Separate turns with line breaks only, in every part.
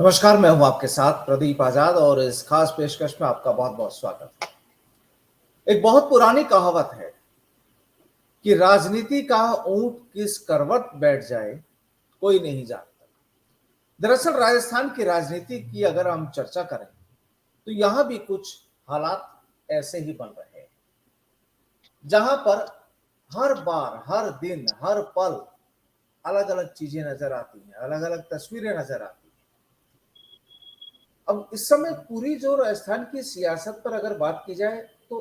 नमस्कार, मैं हूं आपके साथ प्रदीप आजाद और इस खास पेशकश में आपका बहुत बहुत स्वागत है। एक बहुत पुरानी कहावत है कि राजनीति का ऊंट किस करवट बैठ जाए कोई नहीं जानता। दरअसल राजस्थान की राजनीति की अगर हम चर्चा करें तो यहां भी कुछ हालात ऐसे ही बन रहे हैं, जहां पर हर बार, हर दिन, हर पल अलग अलग चीजें नजर आती हैं, अलग अलग तस्वीरें नजर आती हैं। अब इस समय पूरी जो राजस्थान की सियासत पर अगर बात की जाए तो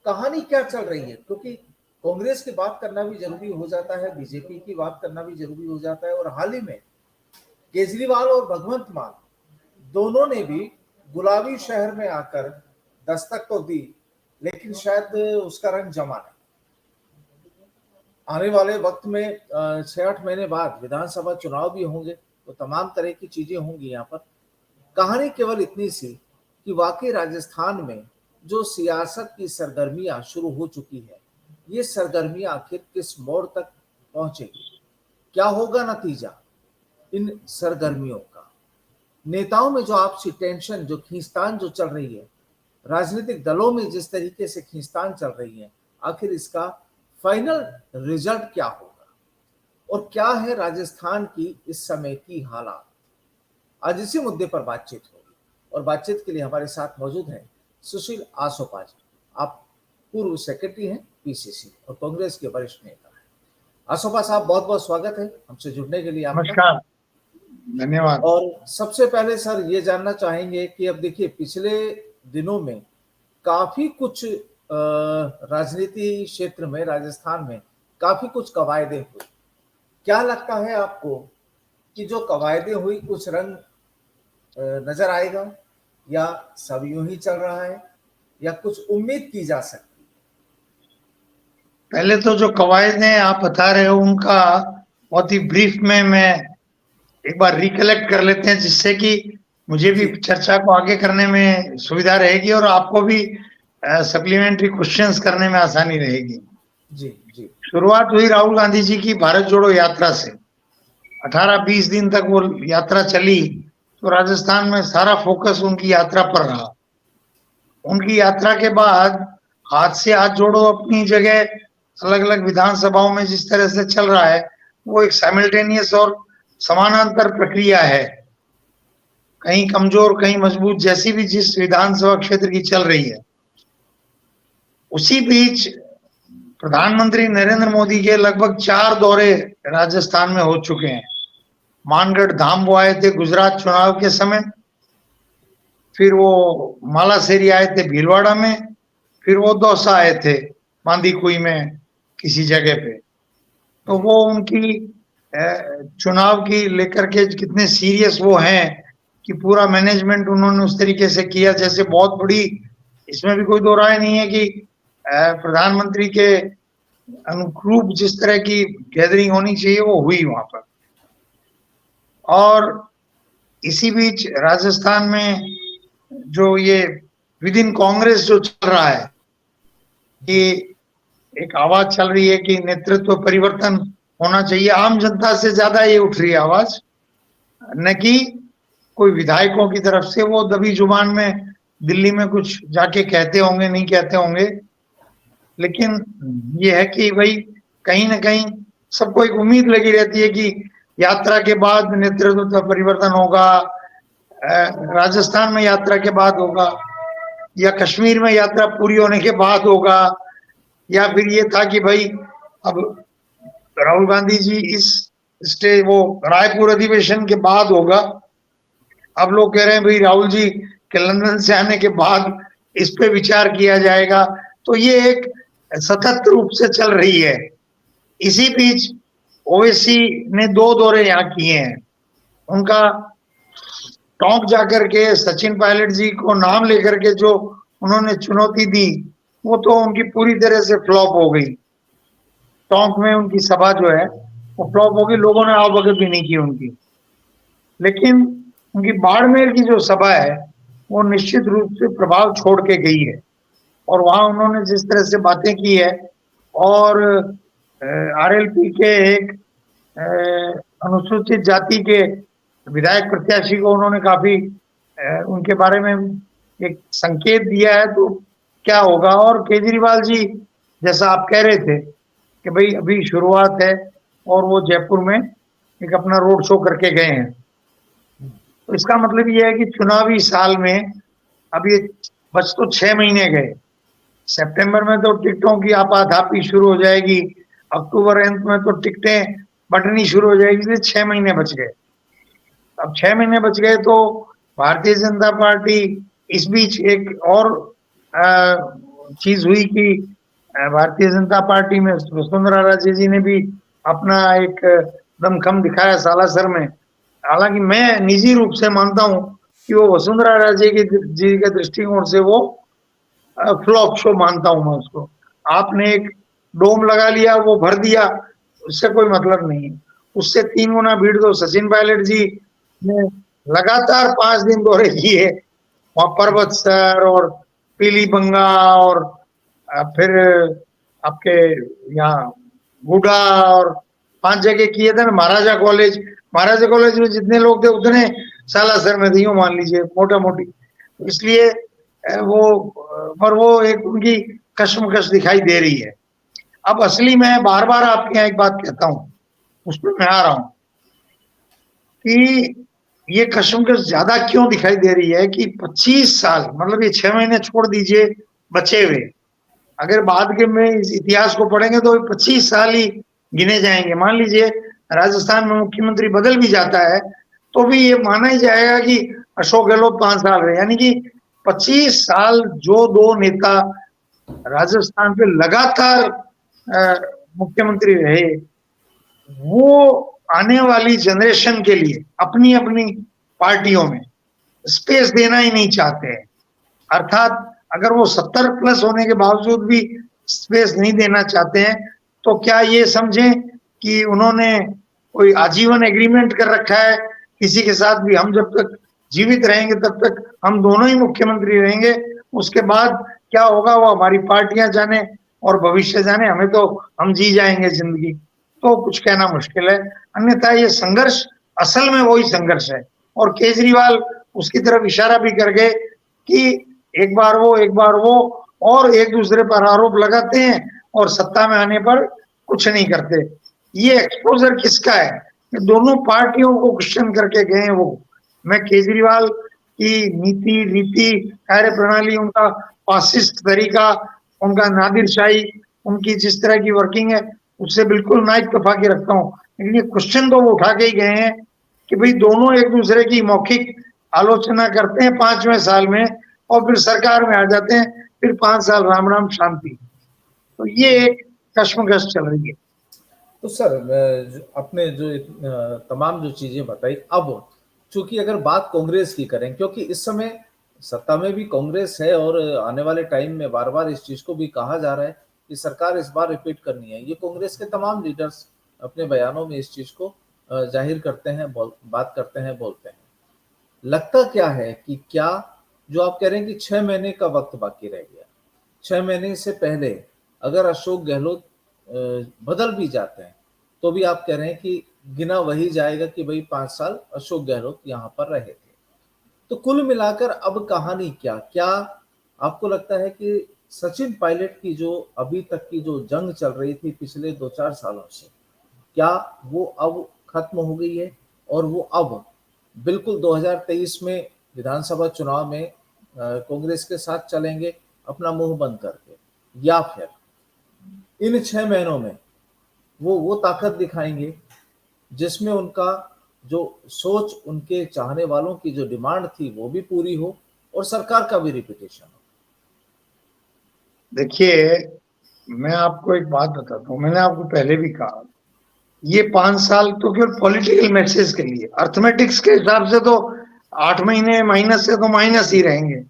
कहानी क्या चल रही है, क्योंकि कांग्रेस की बात करना भी जरूरी हो जाता है, बीजेपी की बात करना भी जरूरी हो जाता है। और हाल ही में केजरीवाल और भगवंत मान दोनों ने भी गुलाबी शहर में आकर दस्तक तो दी, लेकिन शायद उसका रंग जमा नहीं। आने वाले वक्त में 6-8 महीने बाद विधानसभा चुनाव भी होंगे, तो तमाम तरह की चीजें होंगी। यहाँ पर कहानी केवल इतनी सी कि वाकई राजस्थान में जो सियासत की सरगर्मियां शुरू हो चुकी है, ये सरगर्मियां आखिर किस मोड़ तक पहुंचेगी, क्या होगा नतीजा इन सरगर्मियों का। नेताओं में जो आपसी टेंशन, जो खींचतान जो चल रही है, राजनीतिक दलों में जिस तरीके से खींचतान चल रही है, आखिर इसका फाइनल रिजल्ट क्या होगा और क्या है राजस्थान की इस समय की हालात। आज इसी मुद्दे पर बातचीत होगी और बातचीत के लिए हमारे साथ मौजूद हैं सुशील आसोपा जी। आप पूर्व सेक्रेटरी हैं पीसीसी और कांग्रेस के वरिष्ठ नेता हैं। आसोपा साहब, बहुत बहुत स्वागत है हमसे जुड़ने के लिए आपका।
नमस्कार, धन्यवाद।
और सबसे पहले सर ये जानना चाहेंगे कि अब देखिए, पिछले दिनों में काफी कुछ राजनीति क्षेत्र में, राजस्थान में काफी कवायदें हुई। क्या लगता है आपको कि जो कवायदें हुई कुछ रंग नजर आएगा, या सब यूं ही चल रहा है, या कुछ उम्मीद की जा सकती है?
पहले तो जो कवायदें आप बता रहे हो उनका बहुत ही ब्रीफ में मैं एक बार रिकलेक्ट कर लेते हैं, जिससे कि मुझे भी चर्चा को आगे करने में सुविधा रहेगी और आपको भी सप्लीमेंट्री क्वेश्चंस करने में आसानी रहेगी।
जी जी।
शुरुआत हुई राहुल गांधी जी की भारत जोड़ो यात्रा से। 18-20 दिन तक वो यात्रा चली, तो राजस्थान में सारा फोकस उनकी यात्रा पर रहा। उनकी यात्रा के बाद हाथ से हाथ जोड़ो अपनी जगह अलग अलग विधानसभाओं में जिस तरह से चल रहा है, वो एक साइमल्टेनियस और समानांतर प्रक्रिया है, कहीं कमजोर कहीं मजबूत, जैसी भी जिस विधानसभा क्षेत्र की चल रही है। उसी बीच प्रधानमंत्री नरेंद्र मोदी के लगभग 4 दौरे राजस्थान में हो चुके हैं। मानगढ़ धाम वो आए थे गुजरात चुनाव के समय, फिर वो मालासेरी आए थे भीलवाड़ा में, फिर वो दौसा आए थे बांदीकुई में किसी जगह पे। तो वो उनकी चुनाव की लेकर के कितने सीरियस वो हैं कि पूरा मैनेजमेंट उन्होंने उस तरीके से किया जैसे बहुत बड़ी, इसमें भी कोई दो राय नहीं है कि प्रधानमंत्री के अनुरूप जिस तरह की गैदरिंग होनी चाहिए वो हुई वहां पर। और इसी बीच राजस्थान में जो ये विद इन कांग्रेस जो चल रहा है, कि एक आवाज चल रही है कि नेतृत्व परिवर्तन होना चाहिए। आम जनता से ज्यादा ये उठ रही है आवाज, न कि कोई विधायकों की तरफ से। वो दबी जुबान में दिल्ली में कुछ जाके कहते होंगे, नहीं कहते होंगे, लेकिन ये है कि भाई कहीं ना कहीं सबको एक उम्मीद लगी रहती है कि यात्रा के बाद नेतृत्व परिवर्तन होगा, राजस्थान में यात्रा के बाद होगा, या कश्मीर में यात्रा पूरी होने के बाद होगा, या फिर ये था कि भाई अब राहुल गांधी जी इस स्टेज वो रायपुर अधिवेशन के बाद होगा। अब लोग कह रहे हैं भाई राहुल जी के लंदन से आने के बाद इस पे विचार किया जाएगा। तो ये एक सतत रूप से चल रही है। इसी बीच ओवैसी ने 2 दौरे यहाँ किए हैं। उनका टोंक जाकर के सचिन पायलट जी को नाम लेकर के जो उन्होंने चुनौती दी, वो तो उनकी पूरी तरह से फ्लॉप हो गई। टोंक में उनकी सभा जो है वो फ्लॉप हो गई, लोगों ने आवभगत भी नहीं की उनकी। लेकिन उनकी बाड़मेर की जो सभा है वो निश्चित रूप से प्रभाव छोड़ के गई है, और वहां उन्होंने जिस तरह से बातें की है, और आरएलपी के एक अनुसूचित जाति के विधायक प्रत्याशी को उन्होंने काफी उनके बारे में एक संकेत दिया है, तो क्या होगा। और केजरीवाल जी जैसा आप कह रहे थे कि भाई अभी शुरुआत है और वो जयपुर में एक अपना रोड शो करके गए हैं, तो इसका मतलब ये है कि चुनावी साल में अब ये बस तो 6 महीने गए। सितंबर में तो टिकटों की आपाधापी शुरू हो जाएगी, अक्टूबर अंत में तो टिकटें बंटनी शुरू हो जाएगी, इसलिए 6 महीने बच गए। अब 6 महीने बच गए तो भारतीय जनता पार्टी, इस बीच एक और चीज हुई कि भारतीय जनता पार्टी में वसुंधरा राजे जी ने भी अपना एक दमखम दिखाया सालासर में। हालांकि मैं निजी रूप से मानता हूं कि वो वसुंधरा राजे जी के दृष्टिकोण से वो फ्लॉप शो मानता हूं मैं उसको। आपने एक डोम लगा लिया, वो भर दिया, उससे कोई मतलब नहीं है। उससे 3 गुना भीड़ तो सचिन पायलट जी ने लगातार 5 दिन दौरे किए, वहां पर्वत सर और पीली बंगा और फिर आपके यहाँ गुडा और 5 जगह किए थे ना। महाराजा कॉलेज में जितने लोग थे उतने सालासर में थे, यूं मान लीजिए मोटा मोटी। इसलिए वो पर वो एक उनकी कश्मकश दिखाई दे रही है। अब असली मैं बार बार आपके यहाँ एक बात कहता हूँ, उसमें मैं आ रहा हूँ कि ये कश्मकश ज्यादा क्यों दिखाई दे रही है कि 25 साल, मतलब ये 6 महीने छोड़ दीजिए बचे हुए, अगर बाद के में इस इतिहास को पढ़ेंगे तो 25 साल ही गिने जाएंगे। मान लीजिए राजस्थान में मुख्यमंत्री बदल भी जाता है तो भी ये माना ही जाएगा कि अशोक गहलोत 5 साल रहे, यानी कि 25 साल जो दो नेता राजस्थान पे लगातार मुख्यमंत्री रहे, वो आने वाली जनरेशन के लिए अपनी अपनी पार्टियों में स्पेस देना ही नहीं चाहते हैं। अर्थात अगर वो 70+ होने के बावजूद भी स्पेस नहीं देना चाहते हैं तो क्या ये समझें कि उन्होंने कोई आजीवन एग्रीमेंट कर रखा है किसी के साथ भी, हम जब तक जीवित रहेंगे तब तक हम दोनों ही मुख्यमंत्री रहेंगे, उसके बाद क्या होगा वो हमारी पार्टियां जाने और भविष्य जाने, हमें तो हम जी जाएंगे जिंदगी। तो कुछ कहना मुश्किल है। अन्यथा ये संघर्ष असल में वही संघर्ष है, और केजरीवाल उसकी तरफ इशारा भी कर गए कि एक बार वो और एक दूसरे पर आरोप लगाते हैं और सत्ता में आने पर कुछ नहीं करते। ये एक्सपोजर किसका है? दोनों पार्टियों को क्वेश्चन करके गए वो। मैं केजरीवाल की नीति कार्य प्रणाली, उनका फासिस्ट तरीका, उनका नादिरशाही, उनकी जिस तरह की वर्किंग है उससे बिल्कुल ना इत्तेफाकी रखता हूँ, लेकिन ये क्वेश्चन तो वो उठा के ही गए हैं कि भाई दोनों एक दूसरे की मौखिक आलोचना करते हैं 5वें साल में और फिर सरकार में आ जाते हैं, फिर 5 साल राम राम शांति। तो ये एक कश्मकश चल रही है।
तो सर आपने जो तमाम जो चीजें बताई, अब चूंकि अगर बात कांग्रेस की करें, क्योंकि इस समय सत्ता में भी कांग्रेस है और आने वाले टाइम में बार बार इस चीज को भी कहा जा रहा है कि सरकार इस बार रिपीट करनी है, ये कांग्रेस के तमाम लीडर्स अपने बयानों में इस चीज को जाहिर करते हैं, बात करते हैं, बोलते हैं। लगता क्या है कि क्या जो आप कह रहे हैं कि 6 महीने का वक्त बाकी रह गया, 6 महीने से पहले अगर अशोक गहलोत बदल भी जाते हैं तो भी आप कह रहे हैं कि गिना वही जाएगा कि भाई 5 साल अशोक गहलोत यहाँ पर रहे थे। तो कुल मिलाकर अब कहानी क्या आपको लगता है कि सचिन पायलट की जो अभी तक की जो जंग चल रही थी पिछले 2-4 सालों से, क्या वो अब खत्म हो गई है और वो अब बिल्कुल 2023 में विधानसभा चुनाव में कांग्रेस के साथ चलेंगे अपना मुंह बंद करके, या फिर इन 6 महीनों में वो ताकत दिखाएंगे जिसमें उनका जो सोच, उनके चाहने वालों की जो डिमांड थी वो भी पूरी हो और सरकार का भी रिपीटेशन हो?
देखिए, मैं आपको एक बात बताता हूँ, मैंने आपको पहले भी कहा, ये 5 साल तो केवल पॉलिटिकल मैसेज के लिए, अर्थमेटिक्स के हिसाब से तो 8 महीने माइनस से तो माइनस ही रहेंगे।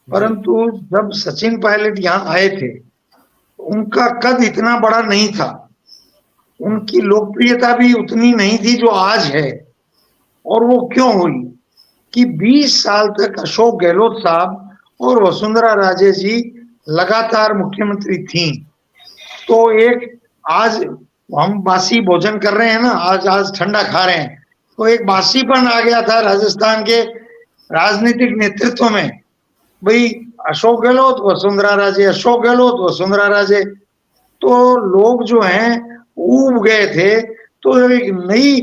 परंतु जब सचिन पायलट यहाँ आए थे उनका कद इतना बड़ा नहीं था, उनकी लोकप्रियता भी उतनी नहीं थी जो आज है। और वो क्यों हुई कि 20 साल तक अशोक गहलोत साहब और वसुंधरा राजे जी लगातार मुख्यमंत्री थी। तो एक आज हम बासी भोजन कर रहे हैं ना, आज ठंडा खा रहे हैं, तो एक बासीपन आ गया था राजस्थान के राजनीतिक नेतृत्व में, भाई अशोक गहलोत वसुंधरा राजे, अशोक गहलोत वसुंधरा राजे। तो लोग जो हैं ऊब गए थे। तो एक नई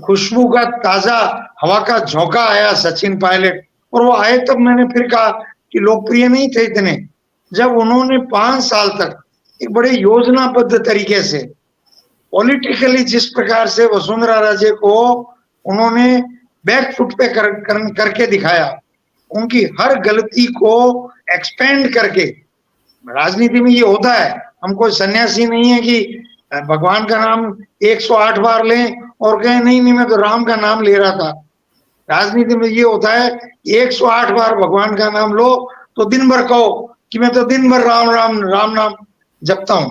खुशबू का ताजा हवा का झोंका आया सचिन पायलट, और वो आए तब मैंने फिर कहा कि लोकप्रिय नहीं थे इतने, जब उन्होंने 5 साल तक एक बड़े योजनाबद्ध तरीके से पॉलिटिकली जिस प्रकार से वसुंधरा राजे को उन्होंने बैकफुट पे करके दिखाया, उनकी हर गलती को एक्सपेंड करके। राजनीति में ये होता है, हम कोई सन्यासी नहीं है कि भगवान का नाम 108 बार लें और कहें नहीं नहीं मैं तो राम का नाम ले रहा था। राजनीति में ये होता है 108 बार भगवान का नाम लो तो दिन भर कहो कि मैं तो दिन भर राम राम राम नाम जपता हूं।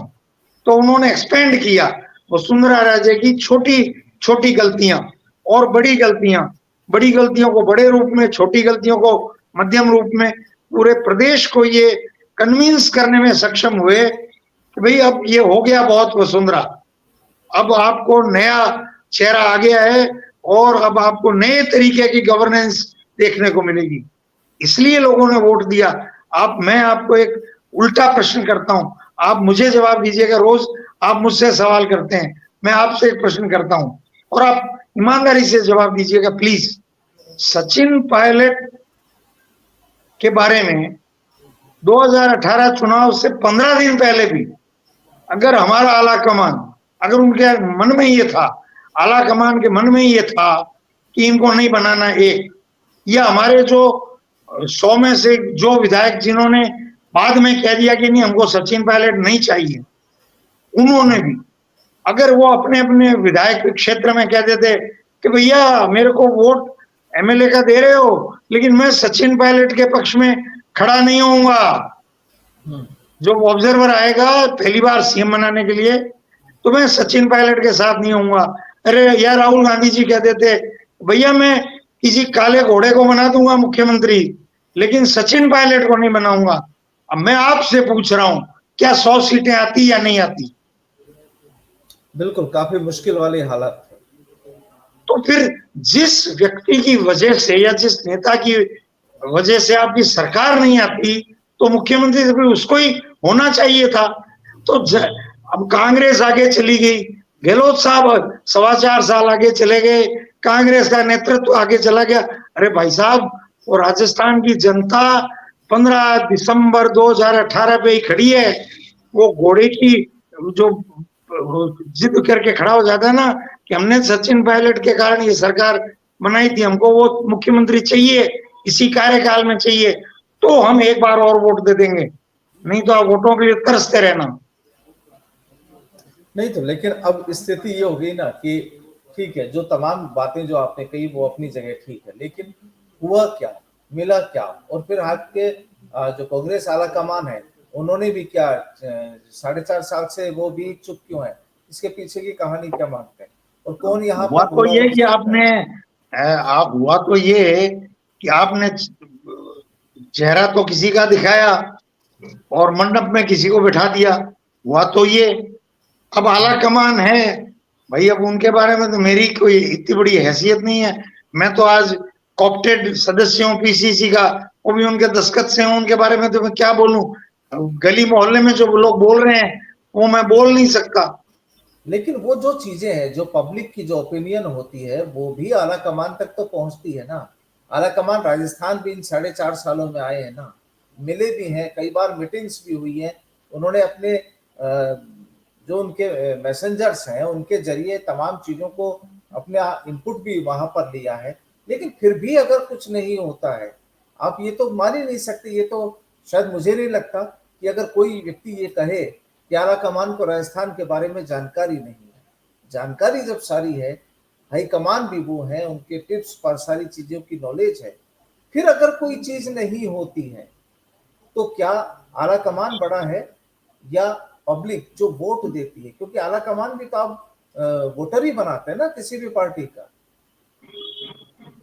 तो उन्होंने एक्सपेंड किया वसुंधरा राजे की छोटी छोटी गलतियां और बड़ी गलतियों को बड़े रूप में, छोटी गलतियों को मध्यम रूप में, पूरे प्रदेश को ये कन्विंस करने में सक्षम हुए कि भाई अब ये हो गया बहुत वसुंधरा, अब आपको नया चेहरा आ गया है और अब आपको नए तरीके की गवर्नेंस देखने को मिलेगी। इसलिए लोगों ने वोट दिया। मैं आपको एक उल्टा प्रश्न करता हूं, आप मुझे जवाब दीजिएगा। रोज आप मुझसे सवाल करते हैं, मैं आपसे एक प्रश्न करता हूं और आप ईमानदारी से जवाब दीजिएगा प्लीज। सचिन पायलट के बारे में 2018 चुनाव से 15 दिन पहले भी अगर हमारा आला कमान, अगर उनके मन में ये था, आला कमान के मन में ये था कि इनको नहीं बनाना एक, या हमारे जो 100 में से जो विधायक जिन्होंने बाद में कह दिया कि नहीं हमको सचिन पायलट नहीं चाहिए, उन्होंने भी अगर वो अपने अपने विधायक क्षेत्र में कह देते कि भैया मेरे को वोट एमएलए का दे रहे हो लेकिन मैं सचिन पायलट के पक्ष में खड़ा नहीं होऊंगा, जो ऑब्जर्वर आएगा पहली बार सीएम बनाने के लिए तो मैं सचिन पायलट के साथ नहीं होऊंगा। अरे यार राहुल गांधी जी कहते थे भैया मैं किसी काले घोड़े को बना दूंगा मुख्यमंत्री लेकिन सचिन पायलट को नहीं बनाऊंगा। अब मैं आपसे पूछ रहा हूं क्या 100 सीटें आती या नहीं आती?
बिल्कुल, काफी मुश्किल वाली हालत है।
तो फिर जिस व्यक्ति की वजह से या जिस नेता की वजह से आपकी सरकार नहीं आती तो मुख्यमंत्री तो फिर उसको ही होना चाहिए था। तो अब कांग्रेस आगे चली गई, गहलोत साहब 4.25 साल आगे चले गए, कांग्रेस का नेतृत्व आगे चला गया। अरे भाई साहब, वो राजस्थान की जनता 15 दिसंबर 2018 पे ही खड़ी है। वो घोड़े की जो जिद करके खड़ा हो जाता है ना कि हमने सचिन पायलट के कारण ये सरकार बनाई थी, हमको वो मुख्यमंत्री चाहिए, इसी कार्यकाल में चाहिए, तो हम एक बार और वोट दे देंगे, नहीं तो आप वोटों के लिए तरसते रहना।
नहीं तो लेकिन अब स्थिति ये हो गई ना कि ठीक है, जो तमाम बातें जो आपने कही वो अपनी जगह ठीक है, लेकिन हुआ क्या, मिला क्या? और फिर आपके जो कांग्रेस आला कमान है उन्होंने भी क्या 4.5 साल से वो भी चुप क्यों है? इसके पीछे की कहानी क्या मानते हैं? और कौन यहाँ
हुआ तो ये कि हुआ तो ये कि आपने चेहरा तो किसी का दिखाया और मंडप में किसी को बिठा दिया। हुआ तो ये, अब आला कमान है भाई, अब उनके बारे में तो मेरी कोई इतनी बड़ी हैसियत नहीं है। मैं तो आज कॉप्टेड सदस्य हूँ पीसीसी का, वो भी उनके दस्तखत से हूँ, उनके बारे में तो मैं क्या बोलूं? गली मोहल्ले में जो लोग बोल रहे हैं वो मैं बोल नहीं सकता।
लेकिन वो जो चीजें हैं, जो पब्लिक की जो ओपिनियन होती है वो भी आला कमान तक तो पहुंचती है ना। आला कमान राजस्थान भी इन 4.5 सालों में आए हैं ना, मिले भी हैं, कई बार मीटिंग्स भी हुई हैं, उन्होंने अपने जो उनके मैसेंजर्स हैं उनके जरिए तमाम चीजों को अपने इनपुट भी वहां पर लिया है। लेकिन फिर भी अगर कुछ नहीं होता है, आप ये तो मान ही नहीं सकते। ये तो शायद मुझे नहीं लगता कि अगर कोई व्यक्ति ये कहे कि आला कमान को राजस्थान के बारे में जानकारी नहीं है। जानकारी जब सारी है, हाई कमान भी वो है, उनके टिप्स पर सारी चीजों की नॉलेज है, फिर अगर कोई चीज नहीं होती है तो क्या आला कमान बड़ा है या पब्लिक जो वोट देती है? क्योंकि आला कमान भी तो आप वोटर ही बनाते हैं ना किसी भी पार्टी का।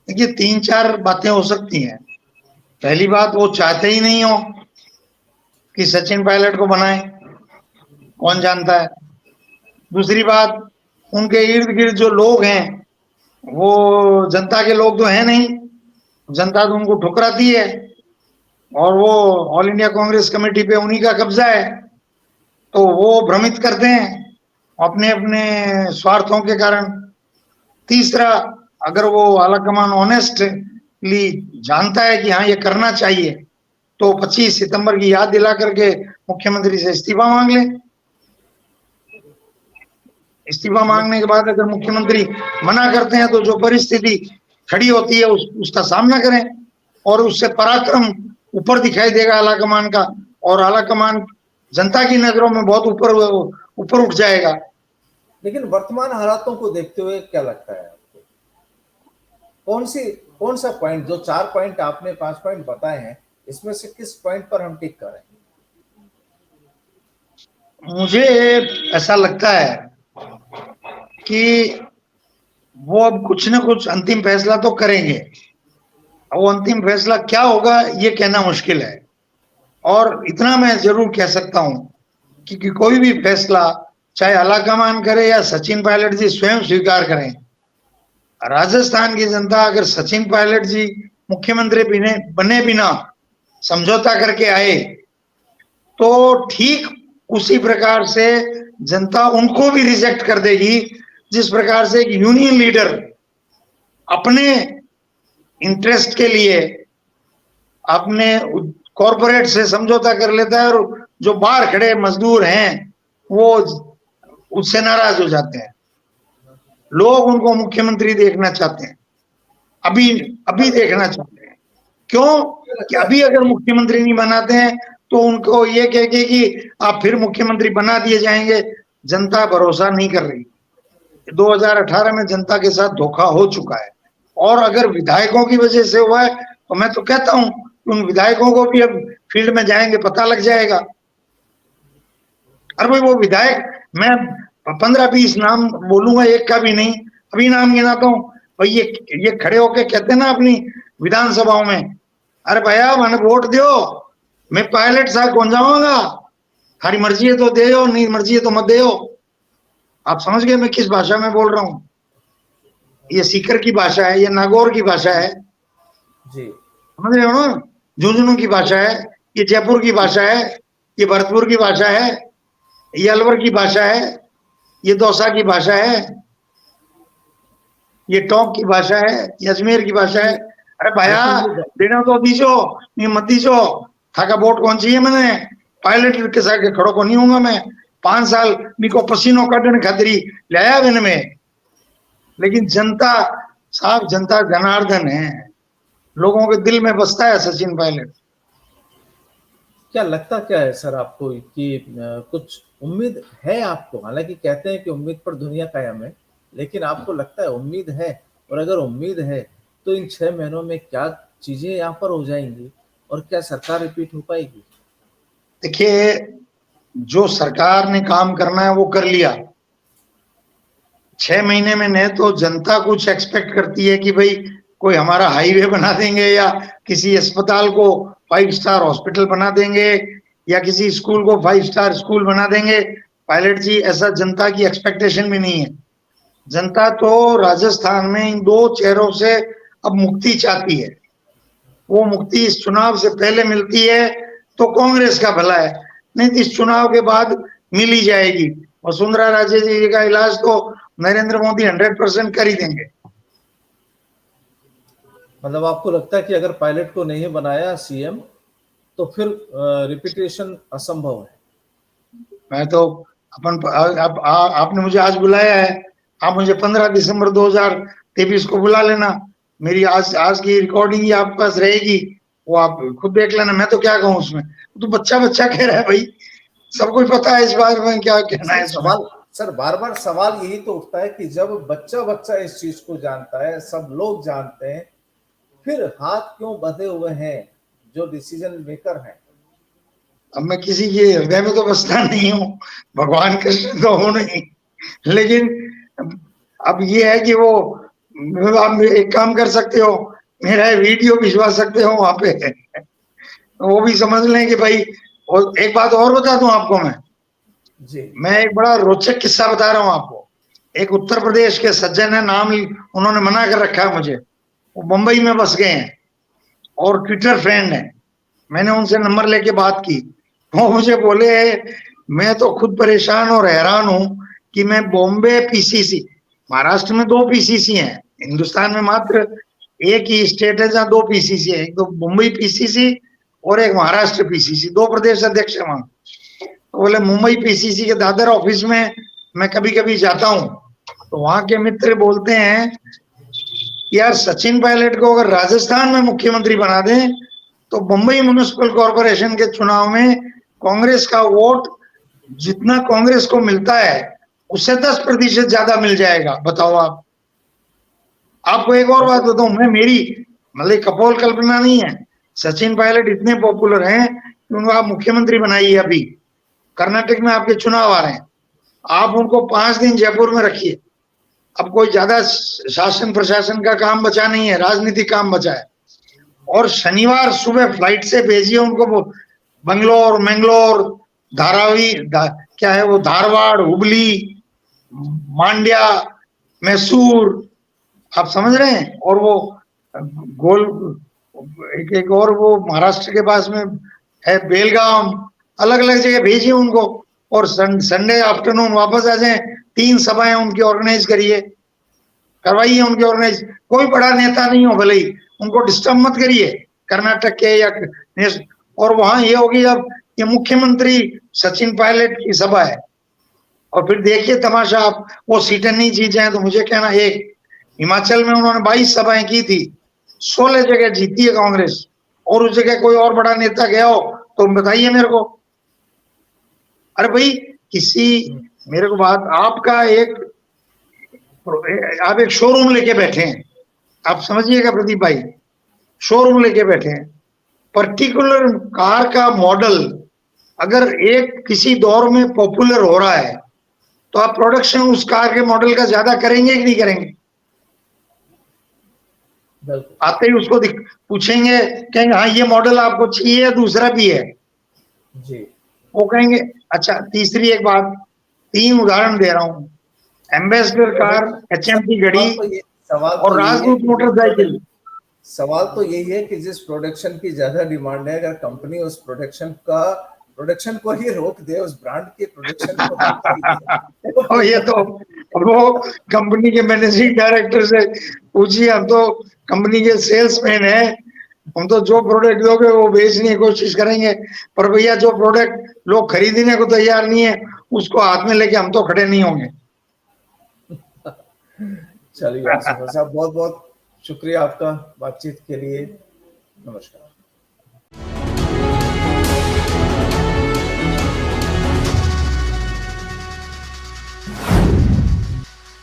देखिए 3-4 बातें हो सकती हैं। पहली बात, वो चाहते ही नहीं हो कि सचिन पायलट को बनाए, कौन जानता है। दूसरी बात, उनके इर्द गिर्द जो लोग हैं वो जनता के लोग तो है नहीं, जनता तो उनको ठुकराती है, और वो ऑल इंडिया कांग्रेस कमेटी पे उन्हीं का कब्जा है, तो वो भ्रमित करते हैं अपने अपने स्वार्थों के कारण। तीसरा, अगर वो आलाकमान ऑनेस्टली जानता है कि हाँ ये करना चाहिए, तो 25 सितंबर की याद दिला करके मुख्यमंत्री से इस्तीफा मांग ले। इस्तीफा मांगने के बाद अगर मुख्यमंत्री मना करते हैं, तो जो परिस्थिति खड़ी होती है उसका सामना करें, और उससे पराक्रम ऊपर दिखाई देगा आलाकमान का, और आलाकमान जनता की नजरों में बहुत ऊपर ऊपर उठ जाएगा।
लेकिन वर्तमान हालातों को देखते हुए क्या लगता है आपको, कौन सा पॉइंट, जो 4 पॉइंट आपने 5 पॉइंट बताए हैं, इसमें से किस पॉइंट पर हम टिक करें?
मुझे ऐसा लगता है कि वो अब कुछ न कुछ अंतिम फैसला तो करेंगे। वो अंतिम फैसला क्या होगा ये कहना मुश्किल है, और इतना मैं जरूर कह सकता हूं कि कोई भी फैसला चाहे आलाकमान करे या सचिन पायलट जी स्वयं स्वीकार करें, राजस्थान की जनता अगर सचिन पायलट जी मुख्यमंत्री बने बिना समझौता करके आए, तो ठीक उसी प्रकार से जनता उनको भी रिजेक्ट कर देगी, जिस प्रकार से एक यूनियन लीडर अपने इंटरेस्ट के लिए अपने कॉरपोरेट से समझौता कर लेता है, और जो बाहर खड़े मजदूर हैं वो उससे नाराज हो जाते हैं। लोग उनको मुख्यमंत्री देखना चाहते हैं, अभी अभी देखना चाहते हैं। क्यों? कि अभी अगर मुख्यमंत्री नहीं बनाते हैं, तो उनको ये कह के कि आप फिर मुख्यमंत्री बना दिए जाएंगे। जनता भरोसा नहीं कर रही। 2018 में जनता के साथ धोखा हो चुका है, और अगर विधायकों की वजह से हुआ है, तो मैं तो कहता हूं उन विधायकों को भी अब फील्ड में जाएंगे पता लग जाएगा। अरे भाई, वो विधायक, मैं 15-20 नाम बोलूंगा, एक का भी नहीं, अभी नाम गिनाता हूँ भाई। ये खड़े होके कहते हैं ना अपनी विधानसभाओं में, अरे भैया मैंने वोट दो, मैं पायलट साहब कौन जाऊंगा, हरी मर्जी है तो दे दो, नहीं मर्जी है तो मत दे दो। आप समझ गए मैं किस भाषा में बोल रहा हूँ? ये सीकर की भाषा है, ये नागौर की भाषा है,
जी
समझ रहे हो ना? झुंझुनू की भाषा है, ये जयपुर की भाषा है, ये भरतपुर की भाषा है, ये अलवर की भाषा है, ये दौसा की भाषा है, ये टोंक की भाषा है, ये अजमेर की भाषा है। अरे भैया देना तो दीजो, नहीं मत दीजो, थाका वोट कौन चाहिए मैंने, पायलट के साथ खड़ो को नहीं होऊंगा मैं। 5 साल को पसीनो काटने खातरी लाया मैंने में, लेकिन जनता साहब, जनता जनार्दन है, लोगों के दिल में बसता है सचिन पायलट।
क्या लगता क्या है सर आपको कि कुछ उम्मीद है आपको? हालांकि कहते हैं कि उम्मीद पर दुनिया कायम है, लेकिन आपको लगता है उम्मीद है? और अगर उम्मीद है तो इन 6 महीनों में क्या चीजें यहाँ पर हो जाएंगी, और क्या सरकार रिपीट हो पाएगी?
देखिए, जो सरकार ने काम करना है वो कर लिया। 6 महीने में न तो जनता कुछ एक्सपेक्ट करती है कि भाई कोई हमारा हाईवे बना देंगे, या किसी अस्पताल को 5 स्टार हॉस्पिटल बना देंगे, या किसी स्कूल को 5 स्टार स्कूल बना देंगे। पायलट जी, ऐसा जनता की एक्सपेक्टेशन भी नहीं है। जनता तो राजस्थान में इन 2 चेहरों से अब मुक्ति चाहती है। वो मुक्ति इस चुनाव से पहले मिलती है तो कांग्रेस का भला है, नहीं तो इस चुनाव के बाद मिल ही जाएगी। वसुंधरा राजे जी का इलाज तो नरेंद्र मोदी 100% कर ही देंगे।
मतलब आपको लगता है कि अगर पायलट को नहीं बनाया सीएम तो फिर रिपीटेशन असंभव है?
मैं तो आपने मुझे आज बुलाया है, आप मुझे 15 दिसंबर 2023 को बुला लेना, मेरी आज की रिकॉर्डिंग ही आपके पास रहेगी, वो आप खुद देख लेना। मैं तो क्या कहूँ उसमें, तो बच्चा कह रहा है भाई, सबको पता है इस बारे में क्या कहना है।
सवाल सर, बार बार सवाल यही तो उठता है कि जब बच्चा इस चीज को जानता है, सब लोग जानते हैं, फिर हाथ क्यों बंधे हुए हैं जो डिसीजन मेकर हैं?
अब मैं किसी के हृदय में तो बसता नहीं हूँ, भगवान कृष्ण तो हो नहीं, लेकिन अब ये है कि वो, आप एक काम कर सकते हो, मेरा वीडियो भिजवा सकते हो वहां पे, वो भी समझ लें कि भाई। और एक बात और बता दूं आपको, मैं
जी
एक बड़ा रोचक किस्सा बता रहा हूँ आपको। एक उत्तर प्रदेश के सज्जन है, नाम उन्होंने मना कर रखा है मुझे, वो मुंबई में बस गए हैं और ट्विटर फ्रेंड है। मैंने उनसे नंबर लेके बात की, वो मुझे बोले मैं तो खुद परेशान और हैरान हूं कि मैं बॉम्बे पीसीसी, महाराष्ट्र में 2 पीसीसी हैं, हिंदुस्तान में मात्र एक ही स्टेट है जहां 2 पीसीसी है, एक तो मुंबई पीसीसी और एक महाराष्ट्र पीसीसी, 2 प्रदेश अध्यक्ष है वहां। तो बोले मुंबई पीसीसी के दादर ऑफिस में मैं कभी कभी जाता हूँ, तो वहां के मित्र बोलते हैं यार सचिन पायलट को अगर राजस्थान में मुख्यमंत्री बना दें तो मुंबई म्युनिसिपल कॉर्पोरेशन के चुनाव में कांग्रेस का वोट जितना कांग्रेस को मिलता है उससे 10% ज्यादा मिल जाएगा। बताओ आप। आपको एक और बात बताऊं, मैं मेरी मतलब कपोल कल्पना नहीं है, सचिन पायलट इतने पॉपुलर हैं कि उनको आप मुख्यमंत्री बनाइए। अभी कर्नाटक में आपके चुनाव आ रहे हैं, आप उनको 5 दिन जयपुर में रखिए। अब कोई ज्यादा शासन प्रशासन का काम बचा नहीं है, राजनीतिक काम बचा है। और शनिवार सुबह फ्लाइट से भेजिए उनको, वो बंगलोर, मैंगलोर, क्या है वो, धारवाड़, हुबली, मांड्या, मैसूर, आप समझ रहे हैं। और वो गोल एक और वो महाराष्ट्र के पास में है बेलगाम, अलग अलग जगह भेजिए उनको और संडे आफ्टरनून वापस आ जाएं। 3 सभाएं उनकी ऑर्गेनाइज करिए, करवाइए उनकी ऑर्गेनाइज। कोई बड़ा नेता नहीं हो भले ही, उनको डिस्टर्ब मत करिए कर्नाटक के या और वहां ये होगी अब ये मुख्यमंत्री सचिन पायलट की सभा है और फिर देखिए तमाशा आप। वो सीटें नहीं जीत जाए तो मुझे कहना, एक हिमाचल में उन्होंने 22 सभाएं की थी, 16 जगह जीती है कांग्रेस, और उस जगह कोई और बड़ा नेता गया हो तो बताइए मेरे को। अरे भाई किसी, मेरे को बात, आपका एक, आप एक शोरूम लेके बैठे हैं, आप समझिएगा प्रदीप भाई, शोरूम लेके बैठे हैं, पर्टिकुलर कार का मॉडल अगर एक किसी दौर में पॉपुलर हो रहा है तो आप प्रोडक्शन उस कार के मॉडल का ज्यादा करेंगे कि नहीं करेंगे? आते ही उसको पूछेंगे, कहेंगे हाँ ये मॉडल आपको चाहिए या दूसरा भी है
जी।
वो कहेंगे अच्छा। तीसरी एक बात, 3 उदाहरण दे रहा हूँ, एम्बेसडर कार, HMT घड़ी और राजदूत मोटरसाइकिल।
सवाल तो यही है कि जिस प्रोडक्शन की ज्यादा डिमांड है, अगर कंपनी उस प्रोडक्शन को ही रोक दे, उस ब्रांड के प्रोडक्शन को
तो ये तो वो कंपनी के मैनेजिंग डायरेक्टर से पूछिए, हम तो कंपनी के सेल्समैन है, हम तो जो प्रोडक्ट दोगे वो बेचने की कोशिश करेंगे, पर भैया जो प्रोडक्ट लोग खरीदने को तैयार नहीं है उसको हाथ में लेके हम तो खड़े नहीं होंगे।
चलिए आसिफ साहब, बहुत बहुत शुक्रिया आपका बातचीत के लिए। नमस्कार।